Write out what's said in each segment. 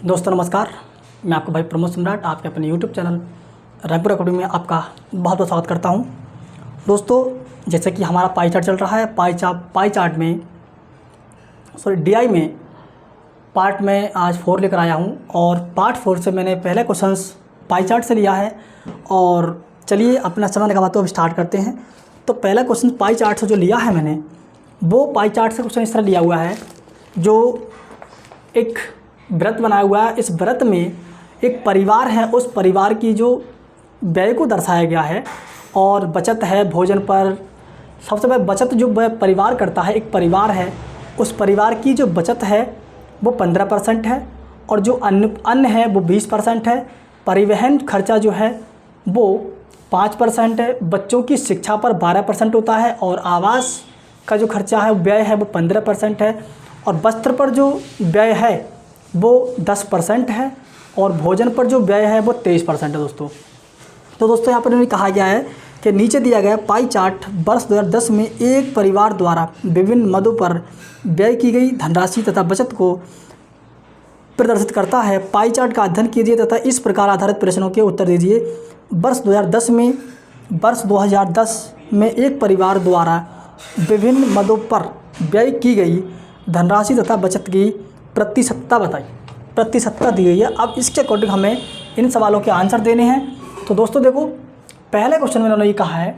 दोस्तों नमस्कार, मैं आपका भाई प्रमोद सम्राट आपके अपने यूट्यूब चैनल रैंकपुर अकेडमी में आपका बहुत बहुत स्वागत करता हूं। दोस्तों जैसे कि हमारा पाई चार्ट चल रहा है, पाई चार्ट में डीआई में पार्ट में आज 4 लेकर आया हूं और पार्ट 4 से मैंने पहले क्वेश्चंस पाई चार्ट से लिया है। और चलिए अपना समय लगाते हुए अब स्टार्ट करते हैं। तो पहला क्वेश्चन पाई चार्ट से जो लिया है मैंने, वो पाई चार्ट से क्वेश्चन इस तरह लिया हुआ है, जो एक व्रत बनाया हुआ है। इस व्रत में एक परिवार है, उस परिवार की जो व्यय को दर्शाया गया है और बचत है भोजन पर। सबसे पहले बचत जो परिवार करता है, एक परिवार है, उस परिवार की जो बचत है वो 15% है और जो अन्न है वो 20% है। परिवहन खर्चा जो है वो 5% है। बच्चों की शिक्षा पर 12% होता है और आवास का जो खर्चा है व्यय है वो 15% है और वस्त्र पर जो व्यय है वो 10% है और भोजन पर जो व्यय है वो 23% है दोस्तों। तो दोस्तों यहाँ पर कहा गया है कि नीचे दिया गया पाई चार्ट वर्ष 2010 में एक परिवार द्वारा विभिन्न मदों पर व्यय की गई धनराशि तथा बचत को प्रदर्शित करता है। पाई चार्ट का अध्ययन कीजिए तथा इस प्रकार आधारित प्रश्नों के उत्तर दीजिए। वर्ष 2010 में एक परिवार द्वारा विभिन्न मदों पर व्यय की गई धनराशि तथा बचत की प्रतिशतता बताई, प्रतिशतता दी गई है। अब इसके अकॉर्डिंग हमें इन सवालों के आंसर देने हैं। तो दोस्तों देखो, पहले क्वेश्चन में उन्होंने ये कहा है,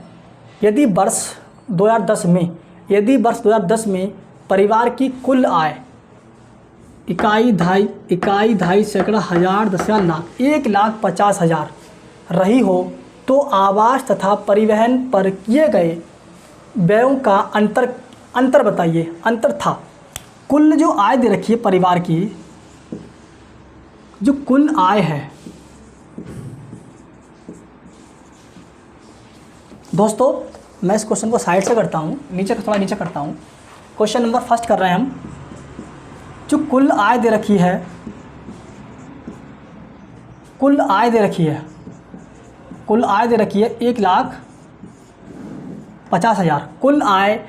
यदि वर्ष 2010 में परिवार की कुल आय इकाई ढाई सैकड़ा हजार दस हजार लाख 1,50,000 रही हो तो आवास तथा परिवहन पर किए गए व्ययों का अंतर बताइए। अंतर था, कुल जो आय दे रखी है परिवार की, जो कुल आय है दोस्तों, मैं इस क्वेश्चन को साइड से करता हूँ, थोड़ा नीचे करता हूँ। क्वेश्चन नंबर फर्स्ट कर रहे हैं हम। जो कुल आय दे रखी है 1,50,000। कुल आय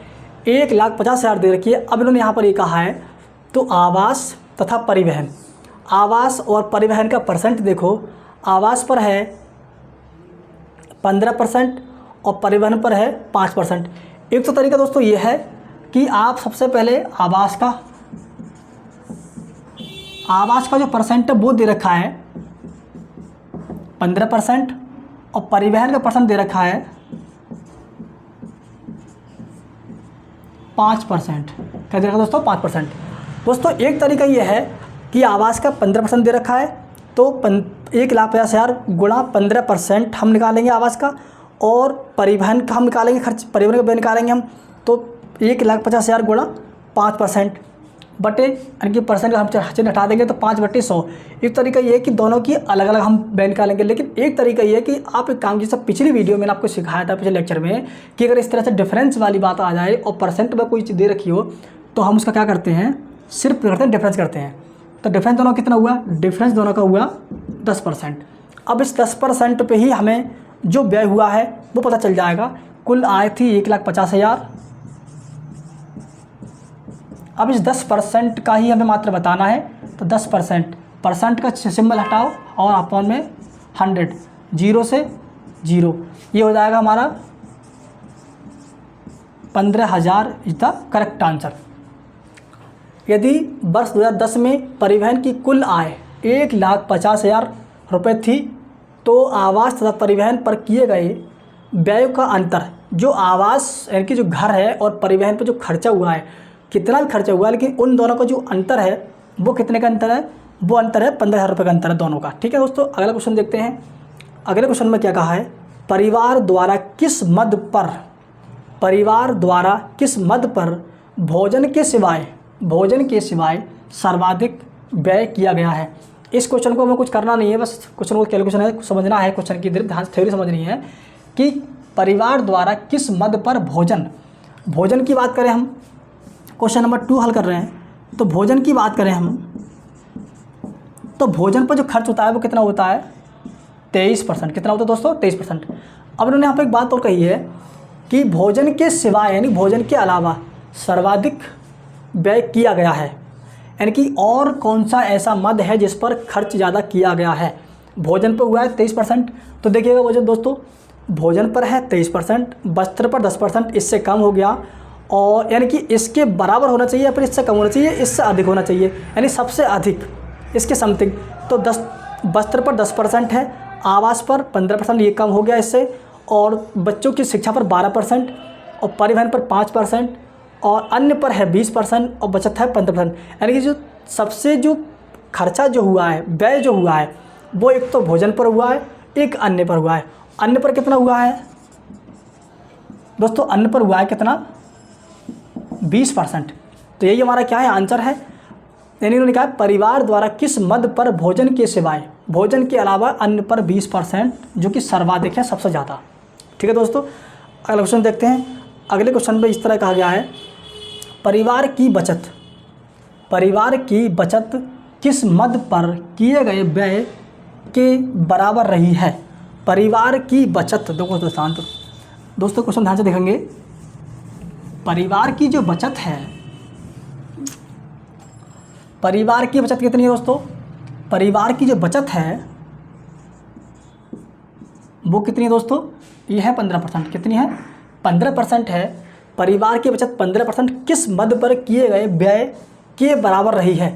1,50,000 दे रखी है। अब इन्होंने यहाँ पर ये कहा है तो आवास तथा परिवहन, आवास और परिवहन का परसेंट देखो, आवास पर है 15% और परिवहन पर है 5%। एक तो तरीका दोस्तों ये है कि आप सबसे पहले आवास का जो परसेंट है वो दे रखा है 15% और परिवहन का परसेंट दे रखा है 5%। क्या दे रखा है दोस्तों? 5%। दोस्तों एक तरीका ये है कि आवास का 15% दे रखा है तो 1,50,000 गुणा 15% हम निकालेंगे आवास का, और परिवहन का हम निकालेंगे खर्च, परिवहन का व्यय निकालेंगे हम, तो 1,50,000 गुणा 5% बटे, यानी कि परसेंट का हम चिन्ह हटा देंगे तो 5/100। एक तरीका ये है कि दोनों की अलग अलग हम व्यय निकालेंगे। लेकिन एक तरीका ये है कि आप एक काम, जैसे पिछली वीडियो मैंने आपको सिखाया था पिछले लेक्चर में, कि अगर इस तरह से डिफरेंस वाली बात आ जाए और परसेंट में कोई चीज़ दे रखी हो तो हम उसका क्या करते हैं, सिर्फ करते हैं डिफरेंस करते हैं। तो डिफरेंस दोनों कितना हुआ? डिफरेंस दोनों का हुआ 10%। अब इस 10% पे ही हमें जो व्यय हुआ है वो पता चल जाएगा। कुल आय थी 1,50,000। अब इस 10% का ही हमें मात्र बताना है, तो 10%, परसेंट का सिंबल हटाओ और अपॉन में 100, 0 से 0, ये हो जाएगा हमारा 15,000 इज द करेक्ट आंसर। यदि वर्ष 2010 में परिवहन की कुल आय 1,50,000 रुपये थी तो आवास तथा परिवहन पर किए गए व्यय का अंतर, जो आवास यानी कि जो घर है और परिवहन पर जो खर्चा हुआ है, कितना भी खर्चा हुआ है, लेकिन उन दोनों का जो अंतर है वो कितने का अंतर है? वो अंतर है 15,000 रुपये का अंतर है दोनों का। ठीक है दोस्तों, अगला क्वेश्चन देखते हैं। अगले क्वेश्चन में क्या कहा है, परिवार द्वारा किस मद पर भोजन के सिवाय सर्वाधिक व्यय किया गया है। इस क्वेश्चन को हमें कुछ करना नहीं है, बस क्वेश्चन को कैलकुलेशन है, समझना है, क्वेश्चन की ध्यान थ्योरी समझनी है कि परिवार द्वारा किस मद पर भोजन की बात करें हम, क्वेश्चन नंबर 2 हल कर रहे हैं, तो भोजन की बात करें हम तो भोजन पर जो खर्च होता है वो कितना होता है? 23%। कितना होता है दोस्तों? 23%। अब इन्होंने यहाँ पर एक बात और कही है कि भोजन के सिवाय यानी भोजन के अलावा सर्वाधिक व्यय किया गया है। यानी कि और कौन सा ऐसा मद है जिस पर खर्च ज़्यादा किया गया है। भोजन पर हुआ है 23%, तो देखिएगा वजन दोस्तों, भोजन पर है 23%, वस्त्र पर 10%, इससे कम हो गया, और यानी कि इसके बराबर होना चाहिए या फिर इससे कम होना चाहिए, इससे अधिक होना चाहिए, यानी सबसे अधिक इसके समथिंग। तो 10 वस्त्र पर 10% है, आवास पर 15%, ये कम हो गया इससे, और बच्चों की शिक्षा पर 12%, और परिवहन पर 5%, और अन्य पर है 20%, और बचत है 15%। यानी कि जो सबसे जो खर्चा जो हुआ है, व्यय जो हुआ है, वो एक तो भोजन पर हुआ है, एक अन्य पर हुआ है। अन्य पर कितना हुआ है दोस्तों? अन्य पर हुआ है कितना? 20%। तो यही हमारा क्या है, आंसर है। यानी उन्होंने कहा परिवार द्वारा किस मद पर भोजन के सिवाय, भोजन के अलावा अन्य पर 20%, जो कि सर्वाधिक है, सबसे ज़्यादा। ठीक है दोस्तों, अगला क्वेश्चन देखते हैं। अगले क्वेश्चन में इस तरह कहा गया है, परिवार की बचत किस मद पर किए गए व्यय के बराबर रही है। परिवार की बचत, देखो दोस्तों क्वेश्चन ध्यान से देखेंगे। परिवार की जो बचत है, परिवार की बचत कितनी है दोस्तों? परिवार की जो बचत है वो कितनी है दोस्तों? ये है 15%। कितनी है? 15% है। परिवार की बचत 15% किस मद पर किए गए व्यय के बराबर रही है।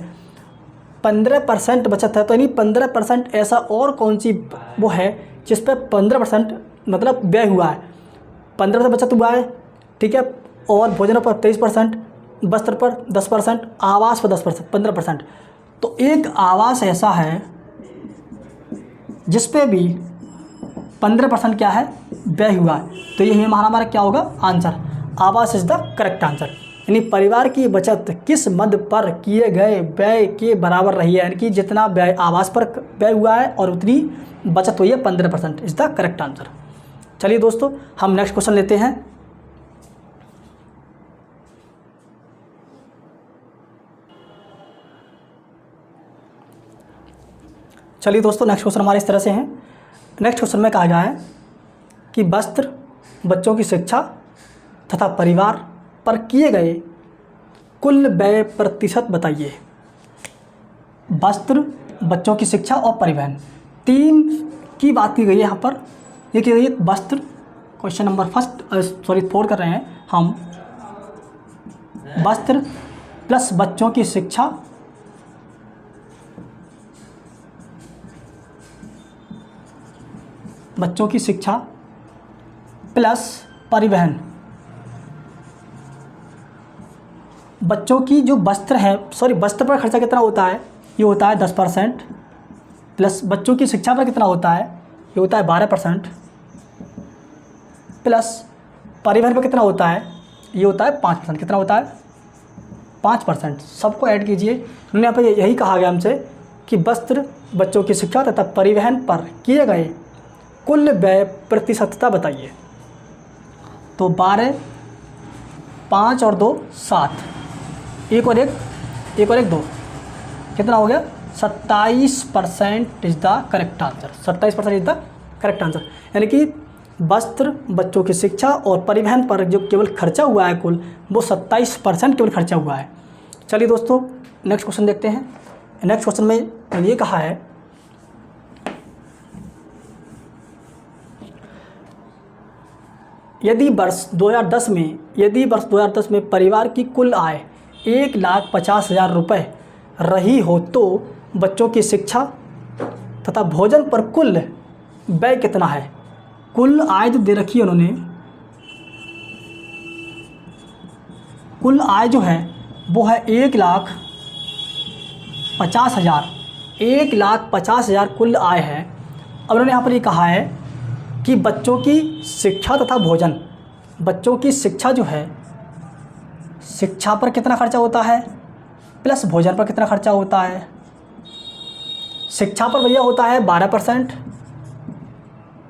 15% बचत है, तो यानी 15% ऐसा और कौन सी वो है जिस पर 15% मतलब व्यय हुआ है। 15% बचत हुआ है, ठीक है, और भोजन पर 23%, वस्त्र पर 10%, आवास पर 10%, 15%। तो एक आवास ऐसा है जिस पे भी 15% क्या है, व्यय हुआ है। तो ये हमारा क्या होगा आंसर। आवास इज द करेक्ट आंसर। यानी परिवार की बचत किस मद पर किए गए व्यय के बराबर रही है, यानी कि जितना व्यय आवास पर व्यय हुआ है और उतनी बचत हुई है 15% इज द करेक्ट आंसर। चलिए दोस्तों, हम नेक्स्ट क्वेश्चन लेते हैं। चलिए दोस्तों, नेक्स्ट क्वेश्चन हमारे इस तरह से हैं। नेक्स्ट क्वेश्चन में कहा गया है कि वस्त्र, बच्चों की शिक्षा तथा परिवार पर किए गए कुल व्यय प्रतिशत बताइए। वस्त्र, बच्चों की शिक्षा और परिवहन, 3 की बात की गई है यहाँ पर। ये की गई है वस्त्र, क्वेश्चन नंबर 4 कर रहे हैं हम। वस्त्र प्लस बच्चों की शिक्षा प्लस परिवहन। बच्चों की जो वस्त्र है, वस्त्र पर खर्चा कितना होता है, ये होता है 10%, प्लस बच्चों की शिक्षा पर कितना होता है, ये होता है 12%, प्लस परिवहन पर कितना होता है, ये होता है 5%। कितना होता है? 5%। सबको ऐड कीजिए। उन्होंने यहाँ पर यही कहा गया हमसे कि वस्त्र, बच्चों की शिक्षा तथा परिवहन पर किए गए कुल व्यय प्रतिशतता बताइए। तो 12, 5 और 2 7, 1 और 1 2, कितना हो गया? 27% is the correct answer. 27% is the correct answer. यानी कि वस्त्र, बच्चों की शिक्षा और परिवहन पर जो केवल खर्चा हुआ है कुल, वो 27% केवल खर्चा हुआ है। चलिए दोस्तों, नेक्स्ट क्वेश्चन देखते हैं। नेक्स्ट क्वेश्चन में ये कहा है, यदि वर्ष 2010 में परिवार की कुल आय 1,50,000 रुपये रही हो तो बच्चों की शिक्षा तथा भोजन पर कुल व्यय कितना है। कुल आय जो दे रखी है उन्होंने, कुल आय जो है वो है 1,50,000। 1,50,000 कुल आय है। अब उन्होंने यहाँ पर ये कहा है कि बच्चों की शिक्षा तथा भोजन, बच्चों की शिक्षा जो है, शिक्षा पर कितना खर्चा होता है प्लस भोजन पर कितना खर्चा होता है। शिक्षा पर भैया होता है 12%,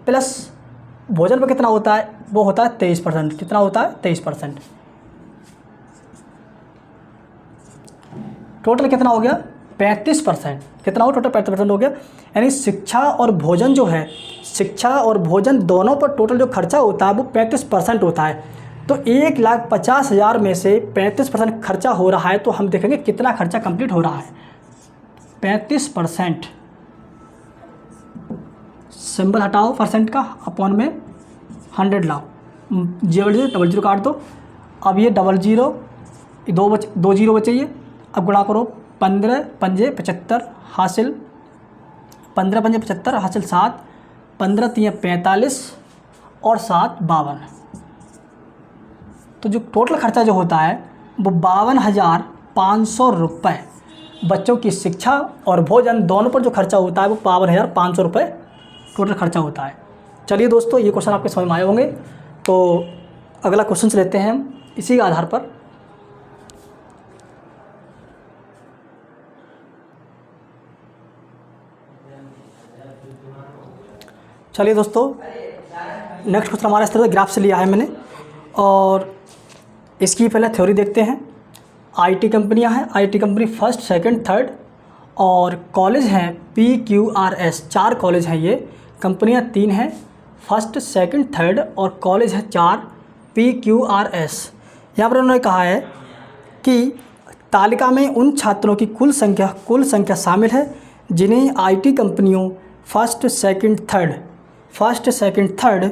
प्लस भोजन पर कितना होता है, वो होता है 23%। कितना होता है? 23%। टोटल कितना हो गया? 35%। कितना हो? टोटल 35% हो गया। यानी शिक्षा और भोजन जो है, शिक्षा और भोजन दोनों पर टोटल जो खर्चा होता है वो 35% होता है। तो 1,50,000 में से 35% खर्चा हो रहा है, तो हम देखेंगे कितना खर्चा कंप्लीट हो रहा है। 35% सिंबल हटाओ परसेंट का, अपॉन में 100 लाओ, 0 काट दो। अब ये 00 दो जीरो बचे ये, अब गुणा करो 15 पंजे 75 हासिल 15 पंजे 75 हासिल 7, 15 3 45 और 7 52। तो जो टोटल खर्चा जो होता है वो 52,500 रुपये बच्चों की शिक्षा और भोजन दोनों पर जो खर्चा होता है वो 52,500 रुपये टोटल खर्चा होता है। चलिए दोस्तों, ये क्वेश्चन आपके समझ में आए होंगे। तो अगला क्वेश्चन लेते हैं हम इसी के आधार पर। चलिए दोस्तों, नेक्स्ट क्वेश्चन हमारा इस तरह से ग्राफ से लिया है मैंने, और इसकी पहले थ्योरी देखते हैं। आईटी कंपनियां हैं, IT company first second third, और कॉलेज हैं PQRS, 4 कॉलेज हैं। ये कंपनियां 3 हैं, फर्स्ट सेकंड थर्ड, और कॉलेज है 4 PQRS। यहाँ पर उन्होंने कहा है कि तालिका में उन छात्रों की कुल संख्या शामिल है जिन्हें आईटी कंपनियों फर्स्ट सेकंड थर्ड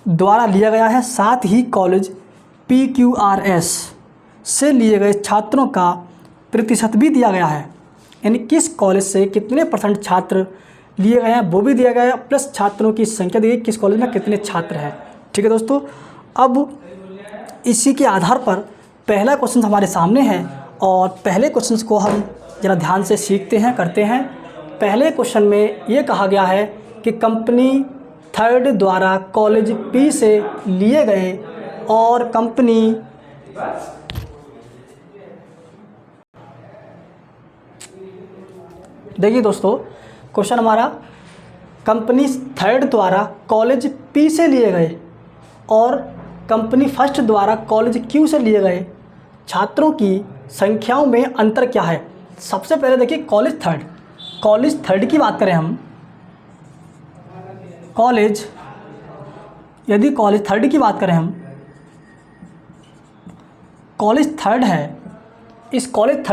द्वारा लिया गया है। साथ ही कॉलेज PQRS से लिए गए छात्रों का प्रतिशत भी दिया गया है, यानी किस कॉलेज से कितने % छात्र लिए गए हैं वो भी दिया गया है, प्लस छात्रों की संख्या दी गई, किस कॉलेज में कितने छात्र हैं। ठीक है दोस्तों, अब इसी के आधार पर पहला क्वेश्चन हमारे सामने है, और पहले क्वेश्चन को हम ज़रा ध्यान से सीखते हैं, करते हैं। पहले क्वेश्चन में ये कहा गया है कि कंपनी थर्ड द्वारा कॉलेज P से लिए गए, और कंपनी देखिए दोस्तों, क्वेश्चन हमारा कंपनी थर्ड द्वारा कॉलेज P से लिए गए और कंपनी फर्स्ट द्वारा कॉलेज Q से लिए गए छात्रों की संख्याओं में अंतर क्या है। सबसे पहले देखिए कॉलेज थर्ड की बात करें हम, यदि कॉलेज थर्ड की बात करें हम, कॉलेज थर्ड है, इस कॉलेज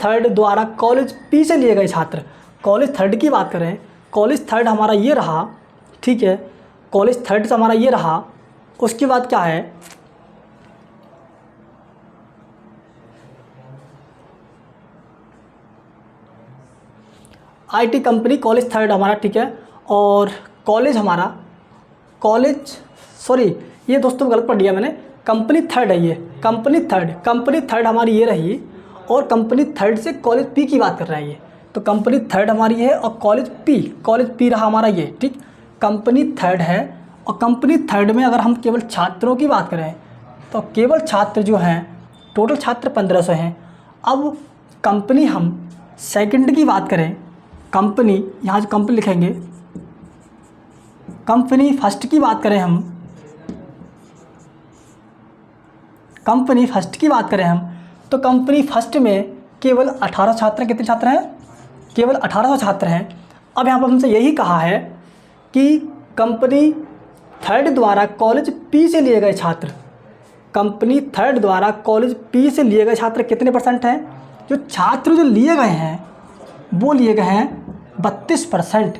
थर्ड द्वारा कॉलेज P से लिए गए छात्र, कॉलेज थर्ड की बात करें, कॉलेज थर्ड हमारा ये रहा, ठीक है, कॉलेज थर्ड से हमारा ये रहा। उसके बाद क्या है, आईटी कंपनी कॉलेज थर्ड हमारा, ठीक है, और कॉलेज हमारा ये दोस्तों गलत पढ़ दिया मैंने, कंपनी थर्ड है ये, कंपनी थर्ड हमारी ये रही, और कंपनी थर्ड से कॉलेज P की बात कर रहा है ये, तो कंपनी थर्ड हमारी है और कॉलेज P रहा हमारा ये, ठीक, कंपनी थर्ड है। और कंपनी थर्ड में अगर हम केवल छात्रों की बात करें तो केवल छात्र जो हैं, टोटल छात्र 1500 हैं। अब कंपनी हम सेकंड की बात करें, कंपनी यहाँ जो कंपनी लिखेंगे, कंपनी फर्स्ट की बात करें हम, तो कंपनी फर्स्ट में केवल 18 छात्र हैं। कितने छात्र हैं? केवल 1800 छात्र हैं। अब यहाँ पर हमसे यही कहा है कि कंपनी थर्ड द्वारा कॉलेज P से लिए गए छात्र, कंपनी थर्ड द्वारा कॉलेज P से लिए गए छात्र कितने % हैं? जो छात्र जो लिए गए हैं वो लिए गए हैं 32%।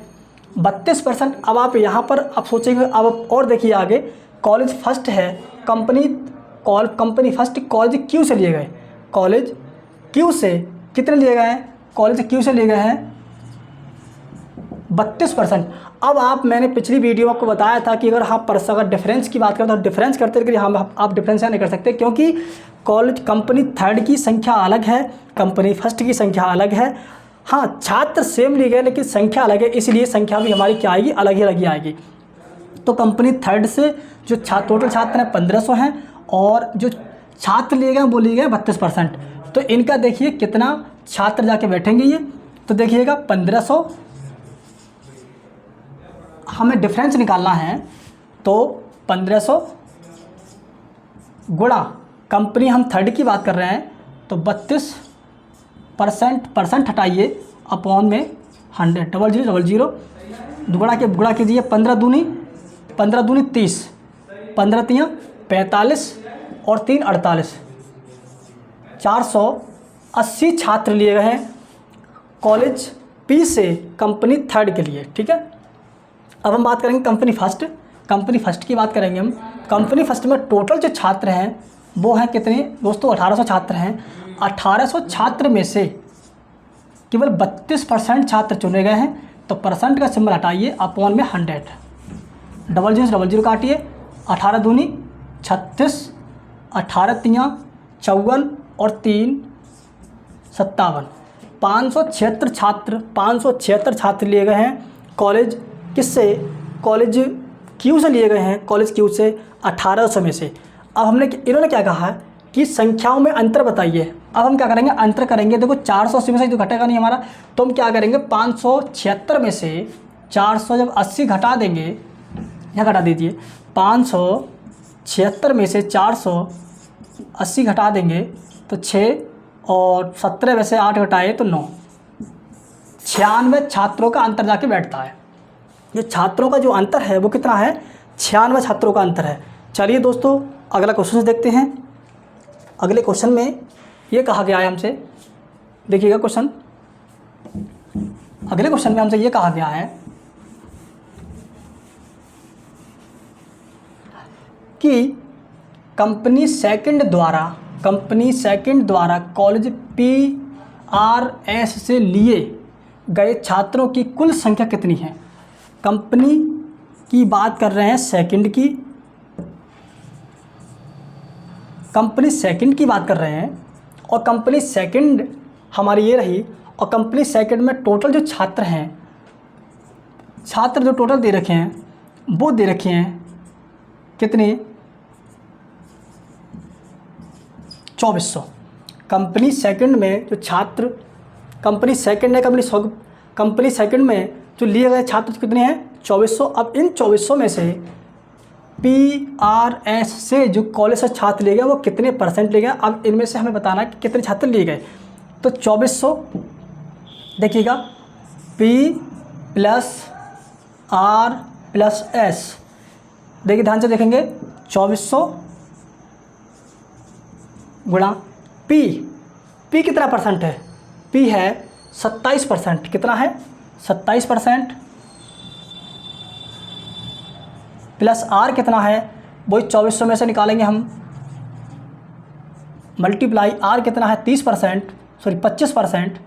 अब आप यहाँ पर आप सोचेंगे, अब और देखिए आगे, कॉलेज फर्स्ट है, कंपनी फर्स्ट कॉलेज Q से लिए गए, कॉलेज Q से कितने लिए गए हैं? कॉलेज Q से लिए गए हैं 32%। अब मैंने पिछली वीडियो में आपको बताया था कि अगर डिफरेंस की बात करें तो डिफरेंस करते कि आप डिफरेंस नहीं कर सकते, क्योंकि कंपनी थर्ड की संख्या अलग है, कंपनी फर्स्ट की संख्या अलग है। हाँ, छात्र सेम लिए गए लेकिन संख्या अलग है, इसलिए संख्या भी हमारी क्या आएगी? अलग ही आएगी। तो कंपनी थर्ड से जो टोटल छात्र हैं 1500 हैं, और जो छात्र लिए गए वो लिए गए 32%। तो इनका देखिए कितना छात्र जाके बैठेंगे ये, तो देखिएगा 1500, हमें डिफरेंस निकालना है, तो 1500 गुणा कंपनी हम थर्ड की बात कर रहे हैं तो 32% हटाइए अपॉन में 100, 0000 गुणा कीजिए, 15 दूनी 30, 15 तियाँ 45 और 3 48, 480 छात्र लिए गए हैं कॉलेज पी से कंपनी थर्ड के लिए। ठीक है, अब हम बात करेंगे कंपनी फर्स्ट। कंपनी फर्स्ट की बात करेंगे हम। कंपनी फर्स्ट में टोटल जो छात्र हैं वो हैं कितने दोस्तों? 1800 छात्र हैं। 1800 छात्र में से केवल 32% छात्र चुने गए हैं, तो परसेंट का सिंबल हटाइए, अपॉन में 100, डबल जीरो काटिए, 18 दूनी 36, 18 तियाँ 54 और 3 57, 576 छात्र लिए गए हैं कॉलेज किससे? कॉलेज क्यू से लिए गए हैं, कॉलेज क्यू से 1800 में से। अब इन्होंने क्या कहा है कि संख्याओं में अंतर बताइए। अब हम क्या करेंगे? अंतर करेंगे। देखो 480 में से तो घटेगा नहीं हमारा, तो हम क्या करेंगे? 576 में से 400 जब 80 घटा देंगे, यहाँ घटा दीजिए, 576 में से 480 घटा देंगे तो 6 और 17 में से 8 घटाए तो 9, 96 छात्रों का अंतर जाके बैठता है। जो छात्रों का जो अंतर है वो कितना है? 96 छात्रों का अंतर है। चलिए दोस्तों अगला क्वेश्चन देखते हैं। अगले क्वेश्चन में ये कहा गया है हमसे, देखिएगा क्वेश्चन। अगले क्वेश्चन में हमसे ये कहा गया है कि कंपनी सेकंड द्वारा कॉलेज PRS से लिए गए छात्रों की कुल संख्या कितनी है? कंपनी की बात कर रहे हैं सेकंड की, कंपनी सेकंड की बात कर रहे हैं, और कंपनी सेकंड हमारी ये रही, और कंपनी सेकंड में टोटल जो छात्र हैं, छात्र जो टोटल दे रखे हैं वो दे रखे हैं कितने? 2400। कंपनी सेकंड में जो छात्र, कंपनी सेकंड में जो लिए गए छात्र कितने हैं? 2400। अब इन 2400 में से PRS से जो कॉलेज से छात्र लिए गए वो कितने परसेंट लिए गए? अब इनमें से हमें बताना है कि कितने छात्र लिए गए। तो 2400 देखिएगा, P + R + S, देखिए ध्यान से देखेंगे, 2400 गुणा P कितना परसेंट है? P है 27%। कितना है? 27%। प्लस R कितना है? वही 2400 में से निकालेंगे हम, मल्टीप्लाई R कितना है? 25%,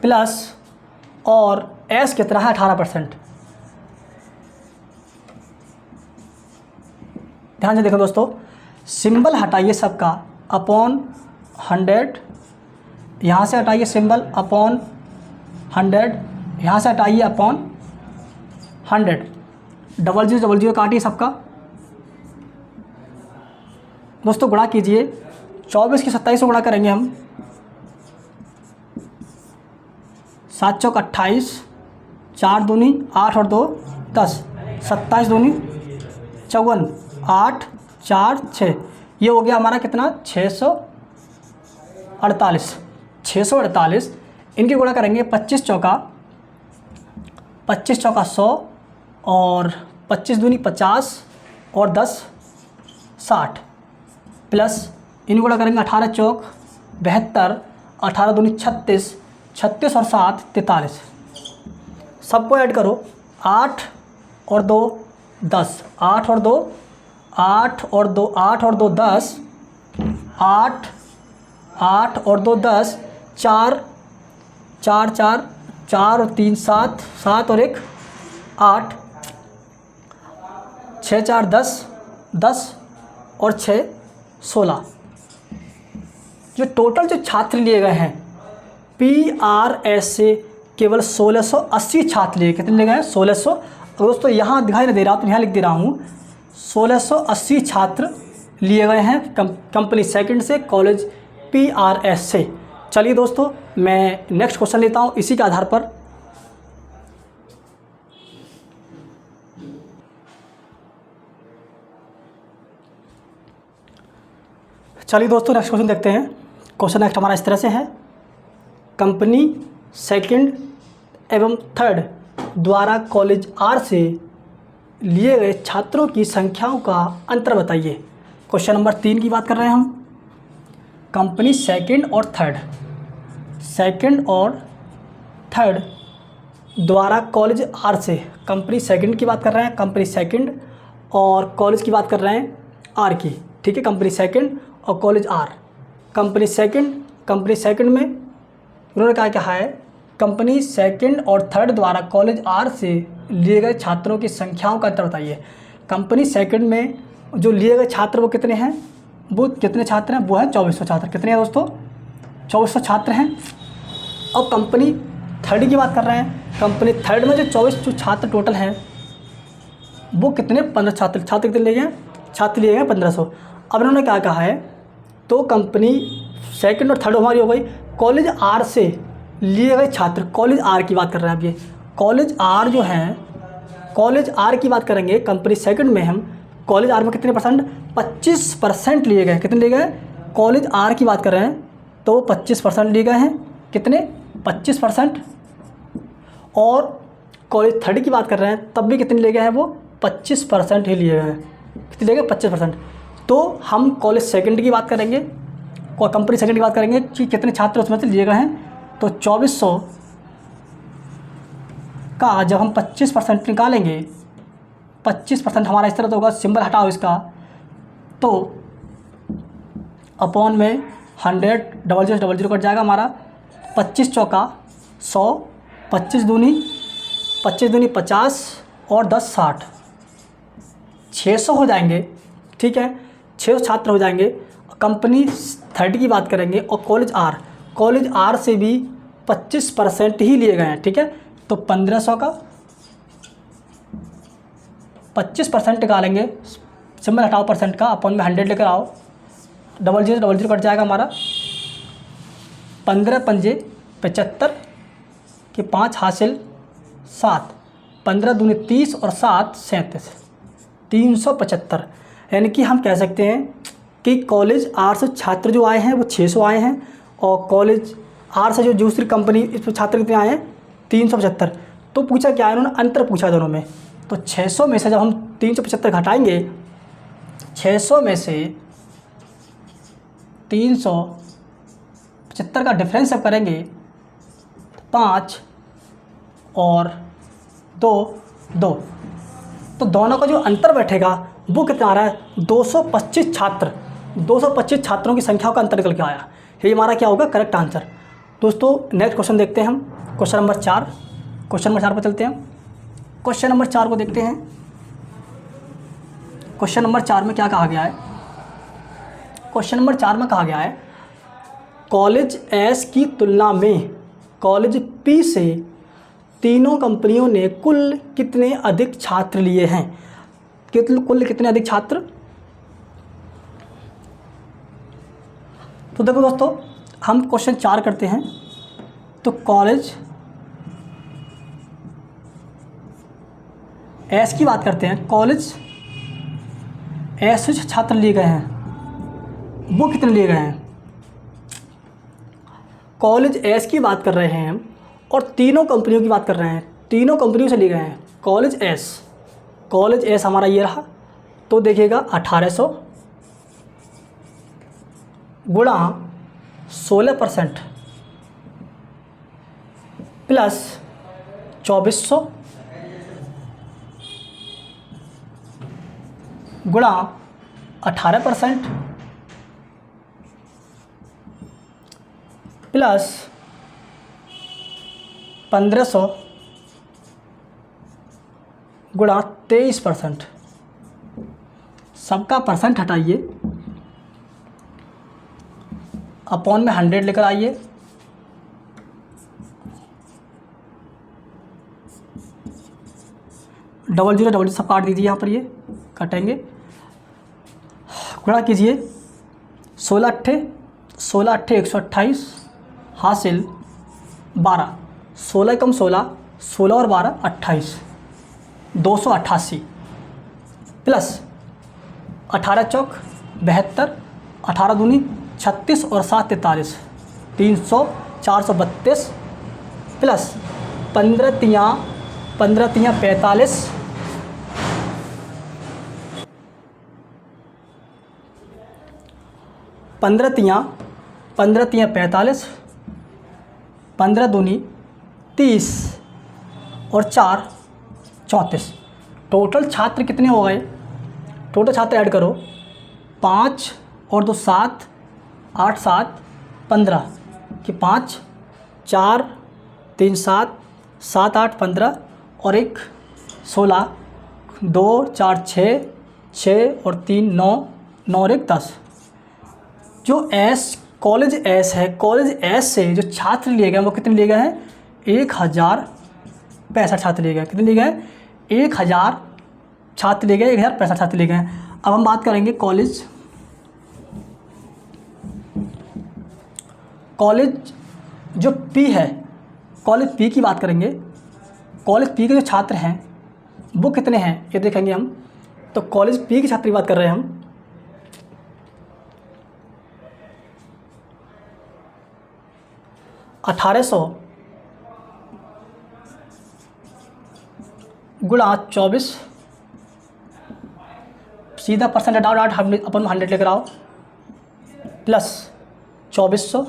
प्लस और S कितना है? 18%। ध्यान से देखो दोस्तों, सिंबल हटाइए सबका, अपॉन 100, यहाँ से हटाइए सिंबल, अपॉन 100, यहाँ से हटाइए अपॉन 100, डबल जीरो काटिए सबका। दोस्तों गुणा कीजिए, 24 की 27 से गुणा करेंगे हम, 7 चौक 28, 4 दूनी 8 और 2 10, 27 दूनी 54, 8 4 6, ये हो गया हमारा कितना? 648। इनकी गुणा करेंगे, 25 चौका 100 और 25 दूनी 50 और 10 60, प्लस इनकी गुणा करेंगे 18 चौक 72, 18 दूनी 36, 36 और 7 43। सबको ऐड करो, 8 और 2 10, 8 और 2 10, 8 और 2 10, 4 और 3 7, 7 और 1 8, 6 4 10 और 6 16। जो टोटल जो छात्र लिए गए हैं PRS से केवल 1680 छात्र लिए। कितने लिए गए हैं? 1600। दोस्तों यहाँ दिखाई नहीं दे रहा तो यहाँ लिख दे रहा हूँ, 1680 छात्र लिए गए हैं कंपनी सेकंड से कॉलेज PRS से। चलिए दोस्तों मैं नेक्स्ट क्वेश्चन लेता हूँ इसी के आधार पर। चलिए दोस्तों नेक्स्ट क्वेश्चन देखते हैं। क्वेश्चन नेक्स्ट हमारा इस तरह से है, कंपनी सेकंड एवं थर्ड द्वारा कॉलेज R से लिए गए छात्रों की संख्याओं का अंतर बताइए। क्वेश्चन नंबर 3 की बात कर रहे हैं हम। कंपनी सेकंड और थर्ड द्वारा कॉलेज आर से, कंपनी सेकंड की बात कर रहे हैं, कंपनी सेकंड और कॉलेज की बात कर रहे हैं आर की, ठीक है। कंपनी सेकंड और कॉलेज आर। कंपनी सेकंड में उन्होंने कहा है कंपनी सेकंड और थर्ड द्वारा कॉलेज आर से लिए गए छात्रों की संख्याओं का अंतर बताइए। कंपनी सेकंड में जो लिए गए छात्र वो कितने हैं, वो कितने छात्र हैं, वो है 2400 छात्र। कितने हैं दोस्तों, 2400 छात्र हैं। अब कंपनी थर्ड की बात कर रहे हैं, कंपनी थर्ड में जो 24 छात्र टोटल हैं वो कितने, 15 छात्र कितने लिए गए, छात्र लिए गए 1500। अब इन्होंने क्या कहा है, तो कंपनी सेकंड और थर्ड हमारी हो गई। कॉलेज आर से लिए गए छात्र, कॉलेज आर की बात कर रहे हैं। अब ये कॉलेज आर जो हैं, कॉलेज आर की बात करेंगे कंपनी सेकंड में हम, कॉलेज आर में कितने परसेंट, 25% लिए गए। कितने लिए गए, कॉलेज आर की बात कर रहे हैं तो 25% लिए गए हैं। कितने, 25%। और कॉलेज थर्ड की बात कर रहे हैं तब भी कितने लिए गए हैं, वो 25% ही लिए गए हैं। कितने लिए गए, 25%। तो हम कॉलेज सेकंड की बात करेंगे, कंपनी सेकंड की बात करेंगे कि कितने छात्र उसमें से लिए गए हैं, तो 2400 का जब हम 25% निकालेंगे, 25% हमारा इस तरह तो होगा, सिंबल हटाओ इसका, तो अपॉन में 100, 00 कट जाएगा हमारा, 25 चौका 100, 25 दूनी 50 और 10 60, 600 हो जाएंगे, ठीक है। 600 छात्र हो जाएंगे। कंपनी थर्ड की बात करेंगे और कॉलेज आर से भी 25% ही लिए गए हैं, ठीक है। तो 1500 का 25% निकालेंगे, सिंबल हटाओ परसेंट का, अपॉन में 100 लेकर आओ, 00 कट जाएगा हमारा, 15 पंजे 75 के 5 हासिल 7, 15 दूनी 30 और 7 37, 375। यानी कि हम कह सकते हैं कि कॉलेज आर से छात्र जो आए हैं वो 600 आए हैं, और कॉलेज आर से जो दूसरी कंपनी इस पर छात्र कितने आए हैं, 375। तो पूछा क्या है, उन्होंने अंतर पूछा दोनों में। तो 600 में से जब हम 375 घटाएंगे, 600 में से 375 का डिफरेंस अब करेंगे, 5 और 2 2, तो दोनों का जो अंतर बैठेगा वो कितना आ रहा है, 225 छात्र। 225 छात्रों की संख्या का अंतर निकल के आया। ये हमारा क्या होगा, करेक्ट आंसर। दोस्तों नेक्स्ट क्वेश्चन देखते हैं हम, क्वेश्चन नंबर 4। क्वेश्चन नंबर 4 पर चलते हैं। क्वेश्चन नंबर 4 को देखते हैं। क्वेश्चन नंबर 4 में क्या कहा गया है, क्वेश्चन नंबर 4 में कहा गया है कॉलेज एस की तुलना में कॉलेज पी से तीनों कंपनियों ने कुल कितने अधिक छात्र लिए हैं। कुल कितने अधिक छात्र, तो देखो दोस्तों हम क्वेश्चन 4 करते हैं। तो कॉलेज एस की बात करते हैं, कॉलेज एस से छात्र लिए गए हैं, वो कितने लिए गए हैं। कॉलेज एस की बात कर रहे हैं हम और तीनों कंपनियों की बात कर रहे हैं, तीनों कंपनियों से लिए गए हैं। कॉलेज एस हमारा ये रहा, तो देखिएगा 1800 गुणा 16% प्लस 2400 गुणा 18% प्लस 1500 गुणा 23%। सबका परसेंट हटाइए, अपॉन में 100 लेकर आइए, डबल सब काट दीजिए, यहाँ पर ये काटेंगे, गुणा कीजिए, 16 अट्ठे 128 हासिल 12, 16 कम 16, 16 और 12 28, 288 प्लस 18 चौक 72, 18 दूनी 36 और 7 43, 300 432 प्लस 15 तियाँ 45 15 तियाँ 45, 15 दूनी 30 और 4 34। टोटल छात्र कितने हो गए? टोटल छात्र ऐड करो, 5 और 2 7, 8 7 15 कि 5 4 3 7 7 8 15 और 1 16, 2 4 6 और 3 9 9 और 1 10। जो कॉलेज एस है, कॉलेज एस से जो छात्र लिए गए वो कितने लिए गए हैं? 1065 छात्र लिए गए। कितने लिए गए? 1000 छात्र लिए गए, 1065 छात्र लिए गए। अब हम बात करेंगे कॉलेज जो पी है, कॉलेज पी की बात करेंगे। कॉलेज पी के जो छात्र हैं वो कितने हैं ये देखेंगे हम। तो कॉलेज पी के छात्र की बात कर रहे हैं हम। 1800 गुणा 24, सीधा परसेंट हटाओ, डाट अपन 100 लेकर आओ, प्लस 2400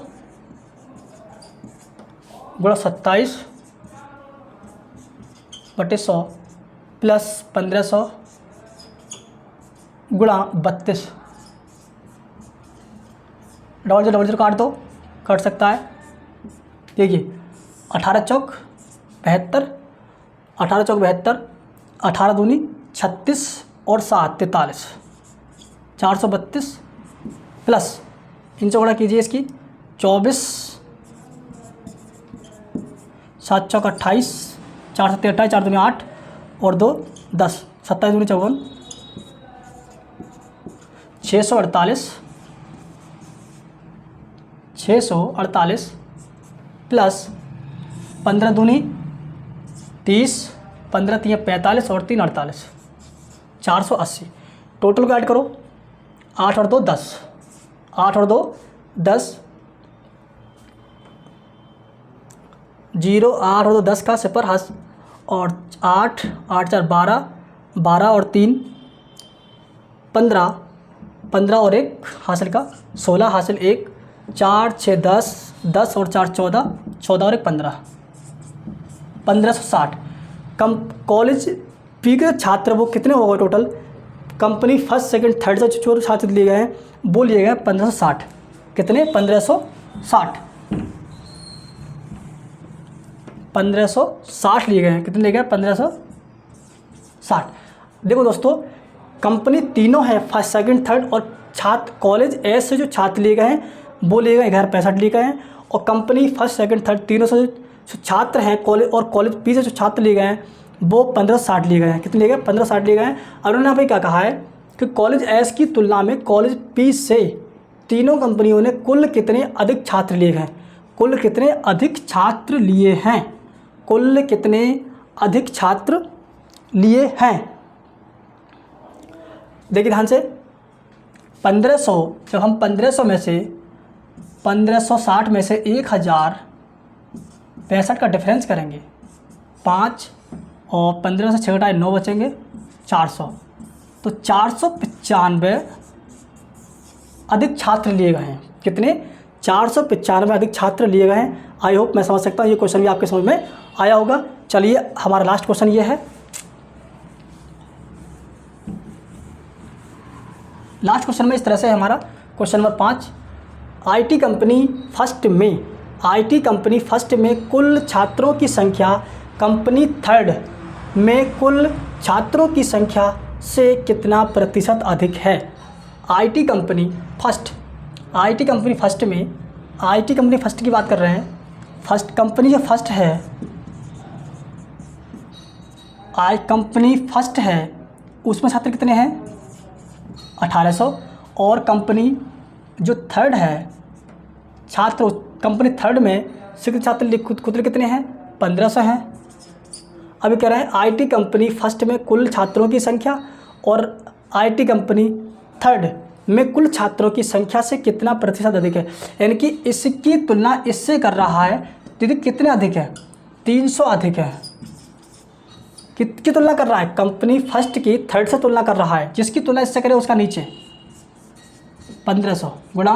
गुणा 27 बटे 100 प्लस 1500 गुणा 32। डबल जीरो काट दो, कट सकता है। देखिए 18 चौक 72, 18 चौक 72, 18 दूनी 36 और 7 43, 432 प्लस इन चौगुणा कीजिए इसकी 24, 7 चौक 28, 4 7 28, 4 दूनी 8 और 2 10, 27 दूनी 54, 648 प्लस 15 दूनी 30, 15 3 45 और 3 48, 480। टोटल को ऐड करो, 8 और 2 10, 8 और 2 10, 0 8 और 2 10 का सिपर हंस और 8 8 4 12, 12 और 3 15, 15 और 1 हासिल का 16, हासिल 1, 4 6 10, 10 और 4 14, 14 और 1 15, 1560। कॉलेज पी के छात्र वो कितने हो गए total? Company first second third से जो छात्र लिए गए हैं वो लिए गए 1560। कितने? 1560 लिए गए हैं। कितने लिए गए? 1560। देखो दोस्तों, कंपनी तीनों है, फर्स्ट सेकंड थर्ड, और छात्र कॉलेज एस से जो छात्र लिए गए हैं वो लिए गए 1065 लिए गए हैं, और कंपनी फर्स्ट सेकंड थर्ड तीनों से जो छात्र हैं कॉलेज और कॉलेज पी से जो छात्र लिए गए हैं वो 1560 लिए गए हैं। कितने लिए गए? 1560 लिए गए हैं। और उन्होंने यहाँ पे क्या कहा है कि कॉलेज एस की तुलना में कॉलेज पी से तीनों कंपनियों ने कुल कितने अधिक छात्र लिए हैं? कुल कितने अधिक छात्र लिए हैं? कुल कितने अधिक छात्र लिए हैं? देखिए ध्यान से, 1500, जब हम 1500 में से 1560 में से 1065 का डिफरेंस करेंगे, 5 और 15 से 6 घटाए 9 बचेंगे, 400, तो 495 अधिक छात्र लिए गए हैं। कितने? 495 अधिक छात्र लिए गए हैं। आई होप मैं समझ सकता हूँ, ये क्वेश्चन भी आपके समझ में आया होगा। चलिए हमारा लास्ट क्वेश्चन ये है। लास्ट क्वेश्चन में इस तरह से है हमारा question number 5। IT company first में कुल छात्रों की संख्या कंपनी थर्ड में कुल छात्रों की संख्या से कितना प्रतिशत अधिक है? आईटी कंपनी फर्स्ट की बात कर रहे हैं। फर्स्ट कंपनी जो फर्स्ट है, कंपनी फर्स्ट है उसमें छात्र कितने हैं? 1800। और कंपनी जो थर्ड है, छात्र कंपनी थर्ड में शिक्षित छात्र खुद कितने हैं? 1500 हैं। अभी कह रहे हैं आईटी कंपनी फर्स्ट में कुल छात्रों की संख्या और आईटी कंपनी थर्ड में कुल छात्रों की संख्या से कितना प्रतिशत अधिक है, यानी कि इसकी तुलना इससे कर रहा है। दीदी कितने अधिक है? 300 अधिक है। किसकी तुलना कर रहा है? कंपनी फर्स्ट की थर्ड से तुलना कर रहा है। जिसकी तुलना इससे करे उसका नीचे 1500 गुणा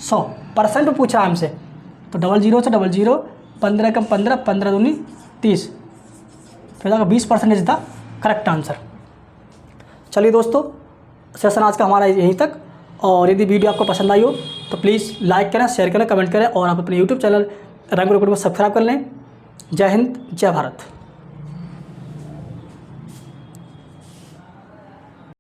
100% में पूछा है हमसे, तो 00 से 00, 15 कम 15, 15 दूनी 30, फिर जाकर 20% इज द करेक्ट आंसर। चलिए दोस्तों, सेशन आज का हमारा यहीं तक, और यदि वीडियो आपको पसंद आई हो तो प्लीज़ लाइक करें, शेयर करें, कमेंट करें, और आप अपने यूट्यूब चैनल रंग को सब्सक्राइब कर लें। जय हिंद, जय भारत।